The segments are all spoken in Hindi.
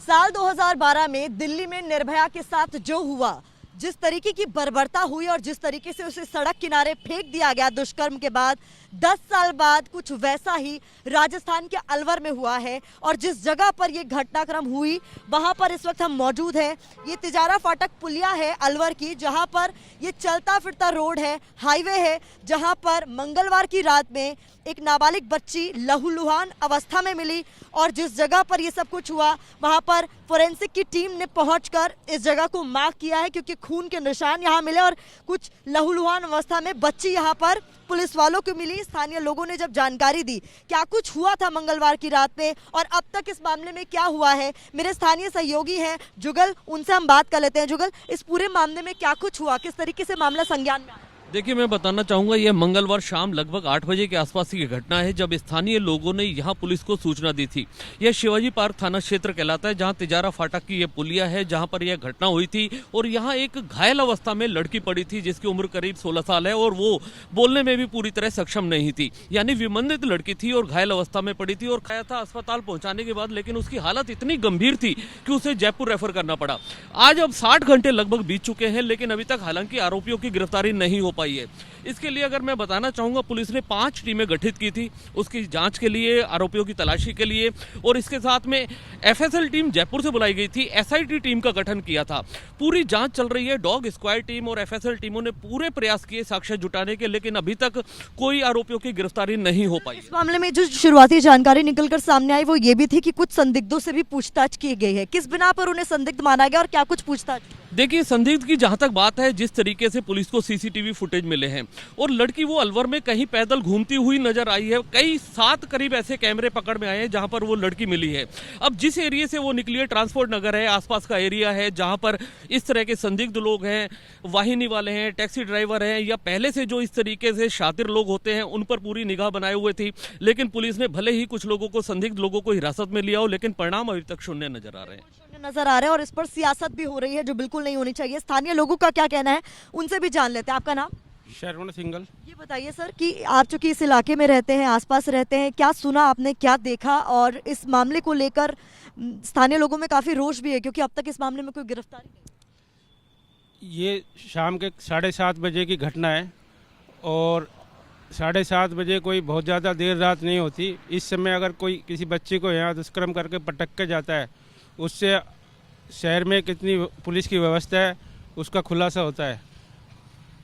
साल 2012 में दिल्ली में निर्भया के साथ जो हुआ, जिस तरीके की बर्बरता हुई और जिस तरीके से उसे सड़क किनारे फेंक दिया गया दुष्कर्म के बाद, 10 साल बाद कुछ वैसा ही राजस्थान के अलवर में हुआ है। और जिस जगह पर यह घटनाक्रम हुई वहां पर इस वक्त हम मौजूद हैं। ये तिजारा फाटक पुलिया है अलवर की, जहां पर ये चलता फिरता रोड है, हाईवे है, जहां पर मंगलवार की रात में एक नाबालिग बच्ची लहूलुहान अवस्था में मिली। और जिस जगह पर ये सब कुछ हुआ वहां पर फोरेंसिक की टीम ने पहुंचकर इस जगह को मार्क किया है, क्योंकि खून के निशान यहाँ मिले और कुछ लहूलुहान अवस्था में बच्ची यहाँ पर पुलिस वालों को मिली। स्थानीय लोगों ने जब जानकारी दी क्या कुछ हुआ था मंगलवार की रात में और अब तक इस मामले में क्या हुआ है, मेरे स्थानीय सहयोगी हैं जुगल, उनसे हम बात कर लेते हैं। जुगल, इस पूरे मामले में क्या कुछ हुआ, किस तरीके से मामला संज्ञान में आया? देखिए, मैं बताना चाहूंगा, यह मंगलवार शाम लगभग 8 बजे के आसपास की घटना है, जब स्थानीय लोगों ने यहां पुलिस को सूचना दी थी। यह शिवाजी पार्क थाना क्षेत्र कहलाता है, जहां तिजारा फाटक की यह पुलिया है, जहां पर यह घटना हुई थी। और यहां एक घायल अवस्था में लड़की पड़ी थी, जिसकी उम्र करीब 16 साल है और वो बोलने में भी पूरी तरह सक्षम नहीं थी, यानी विमंदित लड़की थी और घायल अवस्था में पड़ी थी। और खाया था अस्पताल पहुंचाने के बाद, लेकिन उसकी हालत इतनी गंभीर थी कि उसे जयपुर रेफर करना पड़ा। आज अब 60 घंटे लगभग बीत चुके हैं, लेकिन अभी तक हालांकि आरोपियों की गिरफ्तारी नहीं हो पाई है। इसके लिए अगर मैं बताना चाहूंगा, पुलिस ने 5 टीमें गठित की थी उसकी जांच के लिए, आरोपियों की तलाशी के लिए। और इसके साथ में एफएसएल टीम जयपुर से बुलाई गई थी, एसआईटी टीम का गठन किया था। पूरी जांच चल रही है। डॉग स्क्वाड टीम और एफएसएल टीमों ने पूरे प्रयास किए साक्ष्य जुटाने के, लेकिन अभी तक कोई आरोपियों की गिरफ्तारी नहीं हो पाई। इस मामले में जो शुरुआती जानकारी निकलकर सामने आई वो ये भी थी कि कुछ संदिग्धों से भी पूछताछ की गई है। किस बिना पर उन्हें संदिग्ध माना गया और क्या कुछ पूछताछ? देखिए, संदिग्ध की जहां तक बात है, जिस तरीके से पुलिस को सीसीटीवी फुटेज मिले हैं और लड़की वो अलवर में कहीं पैदल घूमती हुई नजर आई है। कई 7 करीब ऐसे कैमरे पकड़ में आए हैं जहां पर वो लड़की मिली है। अब जिस एरिया से वो निकली है, ट्रांसपोर्ट नगर है, आसपास का एरिया है, जहां पर इस तरह के संदिग्ध लोग हैं, वाहिनी वाले हैं, टैक्सी ड्राइवर हैं, या पहले से जो इस तरीके से शातिर लोग होते हैं, उन पर पूरी निगाह बनाए हुए थी। लेकिन पुलिस ने भले ही कुछ लोगों को, संदिग्ध लोगों को हिरासत में लिया हो, लेकिन परिणाम अभी तक शून्य नजर आ रहे हैं। और इस पर सियासत भी हो रही है जो बिल्कुल नहीं होनी चाहिए। स्थानीय लोगों का क्या कहना है, उनसे भी जान लेते हैं। आपका नाम? शरवण सिंगल। ये बताइए सर कि आप चूंकि इस इलाके में रहते हैं, आसपास रहते हैं, क्या सुना आपने, क्या देखा? और इस मामले को लेकर स्थानीय लोगों में काफी रोष भी है, क्योंकि अब तक इस मामले में कोई गिरफ्तारी नहीं। ये शाम के 7:30 बजे की घटना है और 7:30 बजे कोई बहुत ज़्यादा देर रात नहीं होती। इस समय अगर कोई किसी बच्चे को यहाँ दुष्कर्म करके पटक के जाता है, उससे शहर में कितनी पुलिस की व्यवस्था है उसका खुलासा होता है।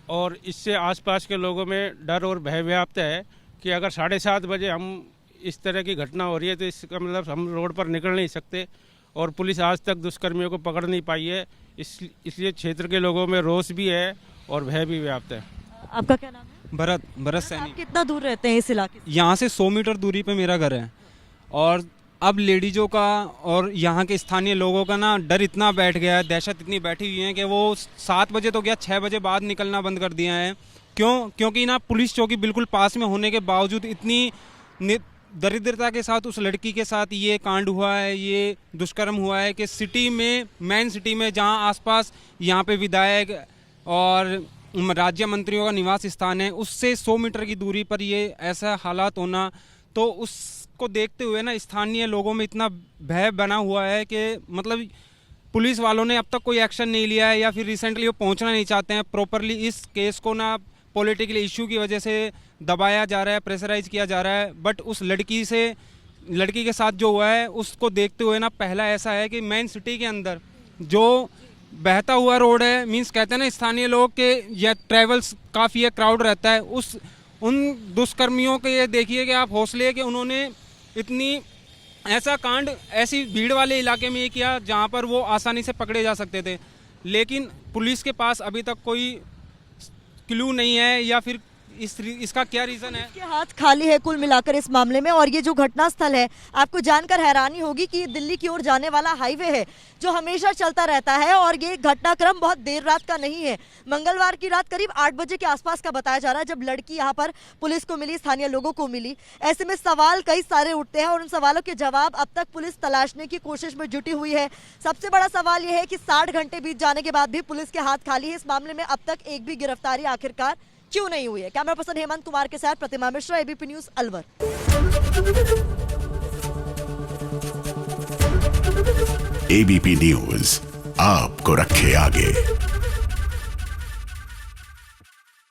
और इससे आसपास के लोगों में डर और भय व्याप्त है कि अगर 7:30 बजे हम इस तरह की घटना हो रही है तो इसका मतलब हम रोड पर निकल नहीं सकते। और पुलिस आज तक दुष्कर्मियों को पकड़ नहीं पाई है, इसलिए क्षेत्र के लोगों में रोष भी है और भय भी व्याप्त है। आपका क्या नाम है? भरत सैनी। आप कितना दूर रहते हैं इस इलाके से? यहाँ से 100 मीटर दूरी पे मेरा घर है। और अब लेडीजों का और यहाँ के स्थानीय लोगों का ना डर इतना बैठ गया है, दहशत इतनी बैठी हुई है कि वो 7 बजे तो क्या 6 बजे बाद निकलना बंद कर दिया है। क्योंकि ना पुलिस चौकी बिल्कुल पास में होने के बावजूद इतनी दरिद्रता के साथ उस लड़की के साथ ये कांड हुआ है, ये दुष्कर्म हुआ है कि सिटी में, मेन सिटी में, जहाँ आसपास यहाँ पे विधायक और राज्य मंत्रियों का निवास स्थान है, उससे 100 मीटर की दूरी पर ये ऐसा हालात होना, तो उसको देखते हुए ना स्थानीय लोगों में इतना भय बना हुआ है कि मतलब पुलिस वालों ने अब तक कोई एक्शन नहीं लिया है, या फिर रिसेंटली वो पहुंचना नहीं चाहते हैं प्रॉपरली। इस केस को ना पॉलिटिकल इशू की वजह से दबाया जा रहा है, प्रेशराइज किया जा रहा है। बट उस लड़की के साथ जो हुआ है उसको देखते हुए ना, पहला ऐसा है कि मेन सिटी के अंदर जो बहता हुआ रोड है, मीन्स कहते हैं ना स्थानीय लोग के, या ट्रेवल्स काफ़ी है, क्राउड रहता है, उन दुष्कर्मियों के ये देखिए कि आप हौसले कि उन्होंने इतनी ऐसा कांड ऐसी भीड़ वाले इलाके में ये किया जहाँ पर वो आसानी से पकड़े जा सकते थे। लेकिन पुलिस के पास अभी तक कोई क्लू नहीं है, या फिर इसका क्या रीजन है? इसके हाथ खाली है कुल मिलाकर इस मामले में। और ये जो घटना स्थल है, आपको जानकर हैरानी होगी कि ये दिल्ली की ओर जाने वाला हाईवे है जो हमेशा चलता रहता है। और ये घटनाक्रम बहुत देर रात का नहीं है, मंगलवार की रात करीब 8 बजे के आसपास का बताया जा रहा है, जब लड़की यहाँ पर पुलिस को मिली, स्थानीय लोगों को मिली। ऐसे में सवाल कई सारे उठते हैं और उन सवालों के जवाब अब तक पुलिस तलाशने की कोशिश में जुटी हुई है। सबसे बड़ा सवाल यह है कि 60 घंटे बीत जाने के बाद भी पुलिस के हाथ खाली है। इस मामले में अब तक एक भी गिरफ्तारी आखिरकार क्यों नहीं हुई है? कैमरा पर्सन हेमंत कुमार के साथ Pratima Mishra, ABP news Alwar. ABP news आपको रखे आगे।